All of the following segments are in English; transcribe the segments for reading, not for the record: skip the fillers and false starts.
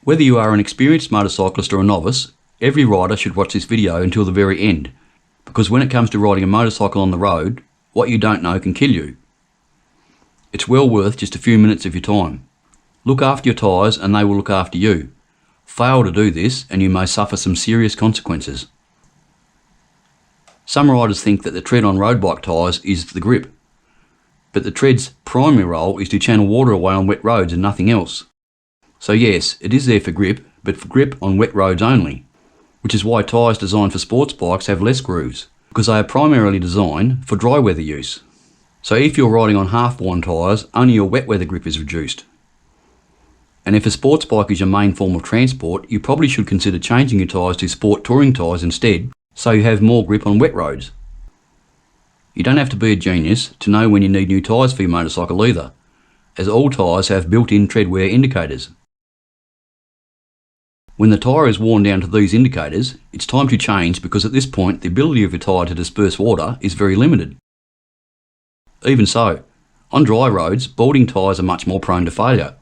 Whether you are an experienced motorcyclist or a novice, every rider should watch this video until the very end, because when it comes to riding a motorcycle on the road, what you don't know can kill you. It's well worth just a few minutes of your time. Look after your tyres and they will look after you. Fail to do this and you may suffer some serious consequences. Some riders think that the tread on road bike tyres is the grip, but the tread's primary role is to channel water away on wet roads and nothing else. So yes, it is there for grip, but for grip on wet roads only, which is why tyres designed for sports bikes have less grooves, because they are primarily designed for dry weather use. So if you're riding on half-worn tyres, only your wet weather grip is reduced. And if a sports bike is your main form of transport, you probably should consider changing your tyres to sport touring tyres instead, so you have more grip on wet roads. You don't have to be a genius to know when you need new tyres for your motorcycle either, as all tyres have built-in tread wear indicators. When the tyre is worn down to these indicators, it's time to change, because at this point the ability of your tyre to disperse water is very limited. Even so, on dry roads, balding tyres are much more prone to failure,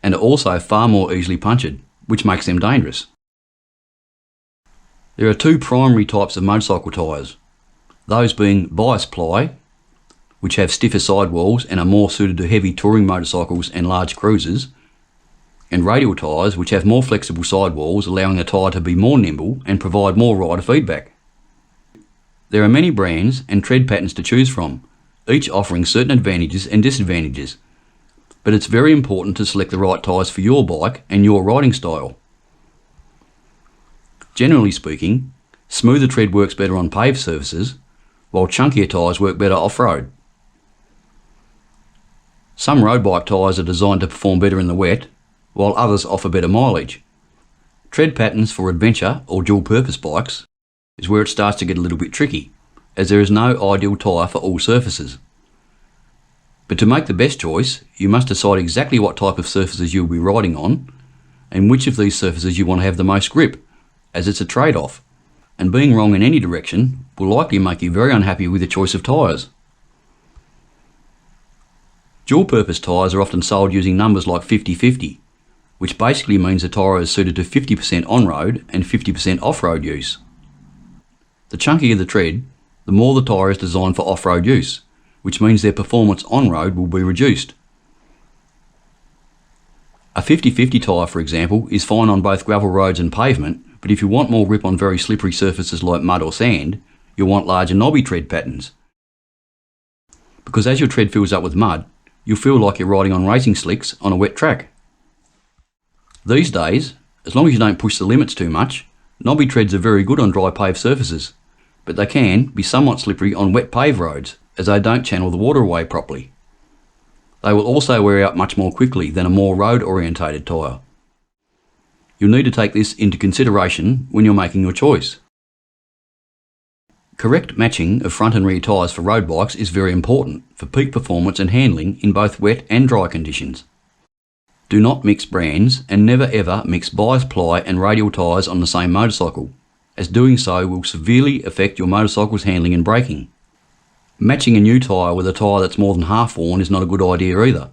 and are also far more easily punctured, which makes them dangerous. There are two primary types of motorcycle tyres, those being bias ply, which have stiffer sidewalls and are more suited to heavy touring motorcycles and large cruisers, and radial tyres, which have more flexible sidewalls, allowing the tyre to be more nimble and provide more rider feedback. There are many brands and tread patterns to choose from, each offering certain advantages and disadvantages, but it's very important to select the right tyres for your bike and your riding style. Generally speaking, smoother tread works better on paved surfaces, while chunkier tyres work better off-road. Some road bike tyres are designed to perform better in the wet, while others offer better mileage. Tread patterns for adventure or dual-purpose bikes is where it starts to get a little bit tricky, as there is no ideal tyre for all surfaces. But to make the best choice, you must decide exactly what type of surfaces you'll be riding on, and which of these surfaces you want to have the most grip, as it's a trade-off, and being wrong in any direction will likely make you very unhappy with your choice of tyres. Dual-purpose tyres are often sold using numbers like 50-50, which basically means the tyre is suited to 50% on-road and 50% off-road use. The chunkier the tread, the more the tyre is designed for off-road use, which means their performance on-road will be reduced. A 50-50 tyre, for example, is fine on both gravel roads and pavement, but if you want more grip on very slippery surfaces like mud or sand, you'll want larger knobby tread patterns. Because as your tread fills up with mud, you'll feel like you're riding on racing slicks on a wet track. These days, as long as you don't push the limits too much, knobby treads are very good on dry paved surfaces, but they can be somewhat slippery on wet paved roads, as they don't channel the water away properly. They will also wear out much more quickly than a more road-orientated tyre. You'll need to take this into consideration when you're making your choice. Correct matching of front and rear tyres for road bikes is very important for peak performance and handling in both wet and dry conditions. Do not mix brands, and never ever mix bias ply and radial tyres on the same motorcycle, as doing so will severely affect your motorcycle's handling and braking. Matching a new tyre with a tyre that's more than half worn is not a good idea either.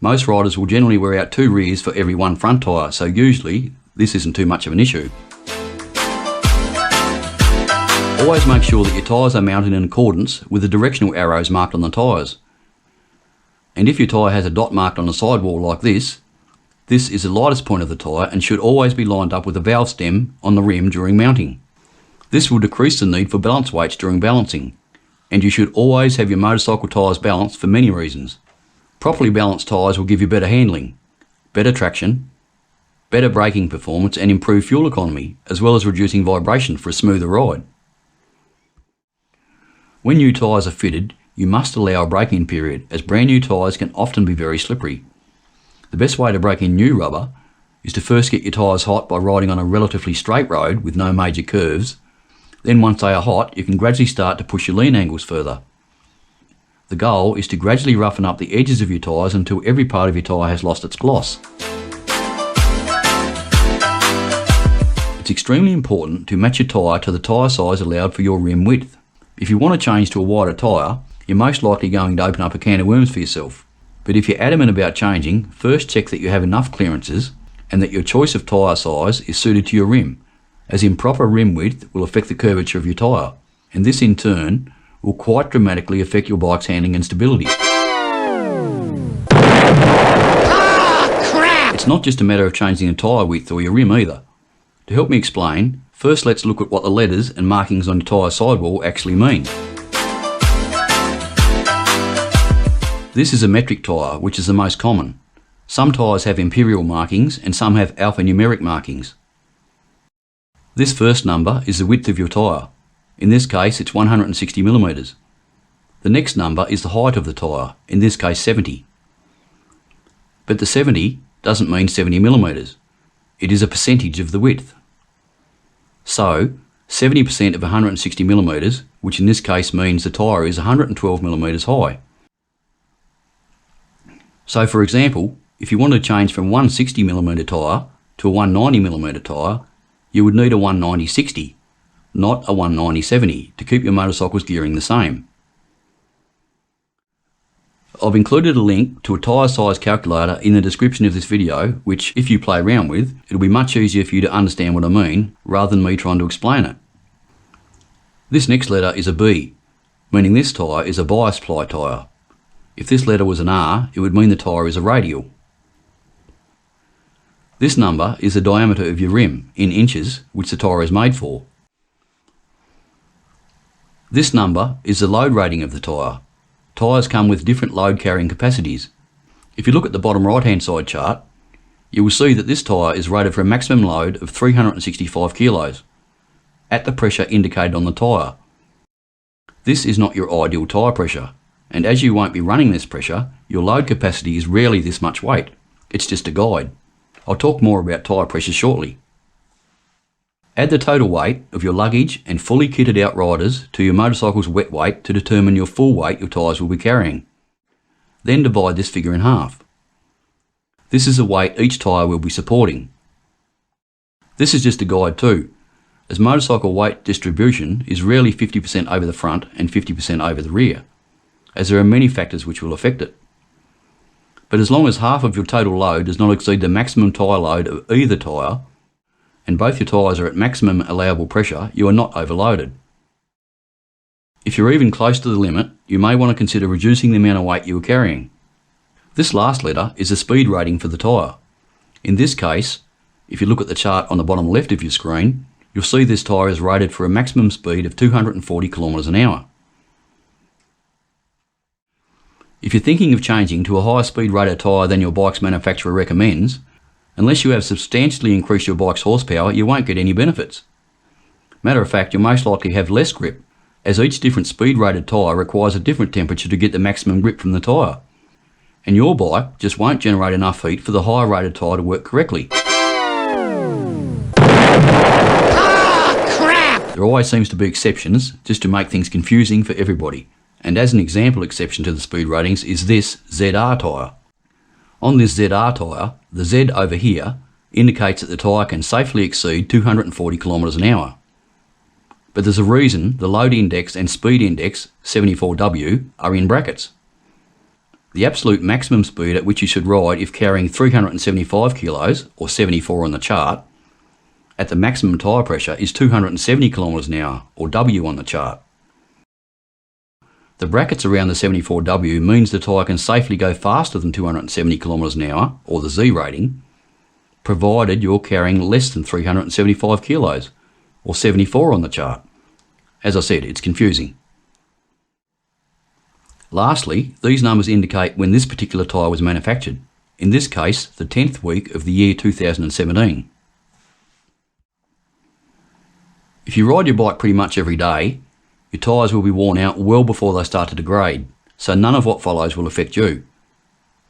Most riders will generally wear out 2 rears for every 1 front tyre, so usually this isn't too much of an issue. Always make sure that your tyres are mounted in accordance with the directional arrows marked on the tyres. And if your tyre has a dot marked on the sidewall like this is the lightest point of the tyre and should always be lined up with a valve stem on the rim during mounting. This will decrease the need for balance weights during balancing, and you should always have your motorcycle tyres balanced for many reasons. Properly balanced tyres will give you better handling, better traction, better braking performance and improved fuel economy, as well as reducing vibration for a smoother ride. When new tyres are fitted, you must allow a break-in period, as brand new tyres can often be very slippery. The best way to break in new rubber is to first get your tyres hot by riding on a relatively straight road with no major curves. Then once they are hot, you can gradually start to push your lean angles further. The goal is to gradually roughen up the edges of your tyres until every part of your tyre has lost its gloss. It's extremely important to match your tyre to the tyre size allowed for your rim width. If you want to change to a wider tyre, you're most likely going to open up a can of worms for yourself. But if you're adamant about changing, first check that you have enough clearances and that your choice of tyre size is suited to your rim, as improper rim width will affect the curvature of your tyre, and this in turn will quite dramatically affect your bike's handling and stability. It's not just a matter of changing the tyre width or your rim either. To help me explain, first let's look at what the letters and markings on your tyre sidewall actually mean. This is a metric tyre, which is the most common. Some tyres have imperial markings and some have alphanumeric markings. This first number is the width of your tyre. In this case it's 160mm. The next number is the height of the tyre, in this case 70. But the 70 doesn't mean 70mm. It is a percentage of the width. So 70% of 160mm, which in this case means the tyre is 112mm high. So for example, if you want to change from 160mm tyre to a 190mm tyre, you would need a 190/60, not a 190/70, to keep your motorcycle's gearing the same. I've included a link to a tyre size calculator in the description of this video, which if you play around with, it'll be much easier for you to understand what I mean, rather than me trying to explain it. This next letter is a B, meaning this tyre is a bias ply tyre. If this letter was an R, it would mean the tyre is a radial. This number is the diameter of your rim, in inches, which the tyre is made for. This number is the load rating of the tyre. Tyres come with different load carrying capacities. If you look at the bottom right hand side chart, you will see that this tyre is rated for a maximum load of 365 kilos, at the pressure indicated on the tyre. This is not your ideal tyre pressure, and as you won't be running this pressure, your load capacity is rarely this much weight. It's just a guide. I'll talk more about tyre pressure shortly. Add the total weight of your luggage and fully kitted out riders to your motorcycle's wet weight to determine your full weight your tyres will be carrying. Then divide this figure in half. This is the weight each tyre will be supporting. This is just a guide too, as motorcycle weight distribution is rarely 50% over the front and 50% over the rear, as there are many factors which will affect it. But as long as half of your total load does not exceed the maximum tyre load of either tyre, and both your tyres are at maximum allowable pressure, you are not overloaded. If you're even close to the limit, you may want to consider reducing the amount of weight you are carrying. This last letter is the speed rating for the tyre. In this case, if you look at the chart on the bottom left of your screen, you'll see this tyre is rated for a maximum speed of 240 kilometres an hour. If you're thinking of changing to a higher speed rated tyre than your bike's manufacturer recommends, unless you have substantially increased your bike's horsepower, you won't get any benefits. Matter of fact, you'll most likely have less grip, as each different speed rated tyre requires a different temperature to get the maximum grip from the tyre. And your bike just won't generate enough heat for the higher rated tyre to work correctly. There always seems to be exceptions, just to make things confusing for everybody. And as an example exception to the speed ratings is this ZR tyre. On this ZR tyre, the Z over here indicates that the tyre can safely exceed 240 kilometres an hour. But there's a reason the load index and speed index, 74W, are in brackets. The absolute maximum speed at which you should ride if carrying 375 kilos, or 74 on the chart, at the maximum tyre pressure is 270 kilometres an hour, or W on the chart. The brackets around the 74W means the tyre can safely go faster than 270 kilometres an hour, or the Z rating, provided you're carrying less than 375 kilos, or 74 on the chart. As I said, it's confusing. Lastly, these numbers indicate when this particular tyre was manufactured, in this case the 10th week of the year 2017. If you ride your bike pretty much every day, your tyres will be worn out well before they start to degrade, so none of what follows will affect you.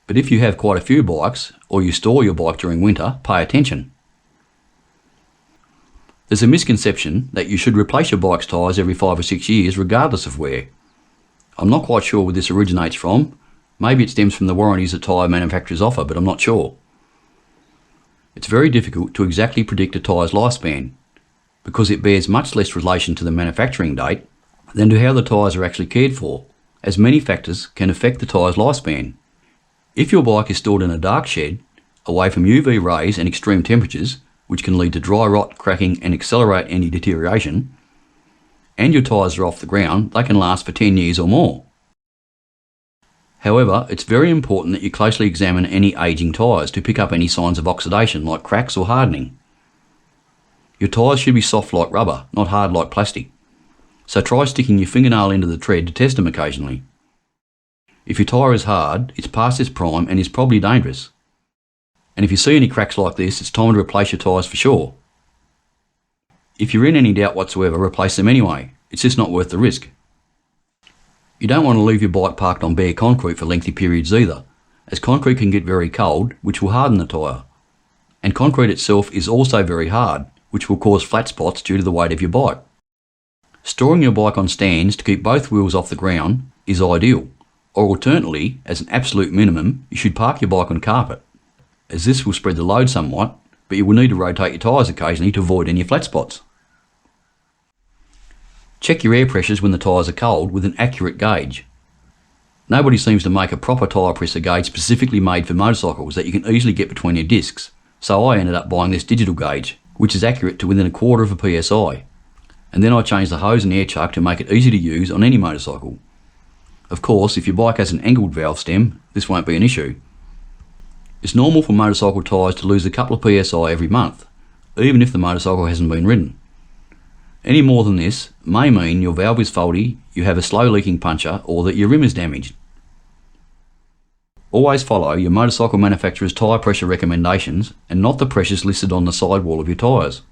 But if you have quite a few bikes, or you store your bike during winter, pay attention. There's a misconception that you should replace your bike's tyres every 5 or 6 years regardless of wear. I'm not quite sure where this originates from. Maybe it stems from the warranties that tyre manufacturers offer, but I'm not sure. It's very difficult to exactly predict a tyre's lifespan, because it bears much less relation to the manufacturing date than to how the tyres are actually cared for, as many factors can affect the tyre's lifespan. If your bike is stored in a dark shed, away from UV rays and extreme temperatures, which can lead to dry rot, cracking and accelerate any deterioration, and your tyres are off the ground, they can last for 10 years or more. However, it's very important that you closely examine any ageing tyres to pick up any signs of oxidation like cracks or hardening. Your tyres should be soft like rubber, not hard like plastic. So try sticking your fingernail into the tread to test them occasionally. If your tyre is hard, it's past its prime and is probably dangerous. And if you see any cracks like this, it's time to replace your tyres for sure. If you're in any doubt whatsoever, replace them anyway. It's just not worth the risk. You don't want to leave your bike parked on bare concrete for lengthy periods either, as concrete can get very cold, which will harden the tyre. And concrete itself is also very hard, which will cause flat spots due to the weight of your bike. Storing your bike on stands to keep both wheels off the ground is ideal, or alternately, as an absolute minimum, you should park your bike on carpet, as this will spread the load somewhat, but you will need to rotate your tyres occasionally to avoid any flat spots. Check your air pressures when the tyres are cold with an accurate gauge. Nobody seems to make a proper tyre pressure gauge specifically made for motorcycles that you can easily get between your discs, so I ended up buying this digital gauge, which is accurate to within a quarter of a PSI. And then I changed the hose and air chuck to make it easy to use on any motorcycle. Of course, if your bike has an angled valve stem, this won't be an issue. It's normal for motorcycle tyres to lose a couple of PSI every month, even if the motorcycle hasn't been ridden. Any more than this may mean your valve is faulty, you have a slow leaking puncture, or that your rim is damaged. Always follow your motorcycle manufacturer's tyre pressure recommendations and not the pressures listed on the sidewall of your tyres,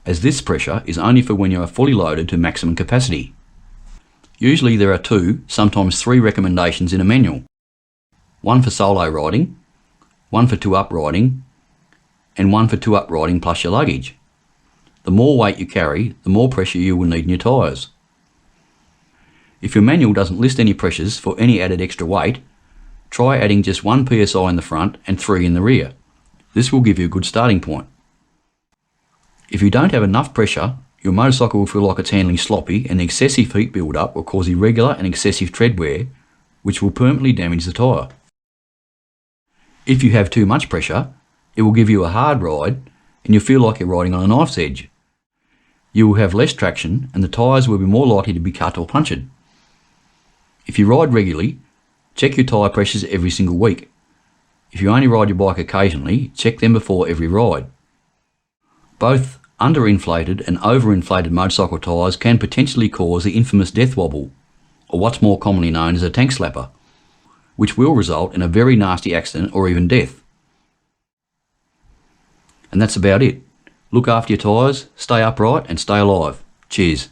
as this pressure is only for when you are fully loaded to maximum capacity. Usually there are 2, sometimes 3 recommendations in a manual. One for solo riding, one for 2-up riding, and one for 2-up riding plus your luggage. The more weight you carry, the more pressure you will need in your tyres. If your manual doesn't list any pressures for any added extra weight, try adding just 1 PSI in the front and 3 in the rear. This will give you a good starting point. If you don't have enough pressure, your motorcycle will feel like it's handling sloppy, and the excessive heat build-up will cause irregular and excessive tread wear, which will permanently damage the tyre. If you have too much pressure, it will give you a hard ride and you'll feel like you're riding on a knife's edge. You will have less traction and the tyres will be more likely to be cut or punctured. If you ride regularly, check your tyre pressures every single week. If you only ride your bike occasionally, check them before every ride. Both underinflated and overinflated motorcycle tyres can potentially cause the infamous death wobble, or what's more commonly known as a tank slapper, which will result in a very nasty accident or even death. And that's about it. Look after your tyres, stay upright and stay alive. Cheers.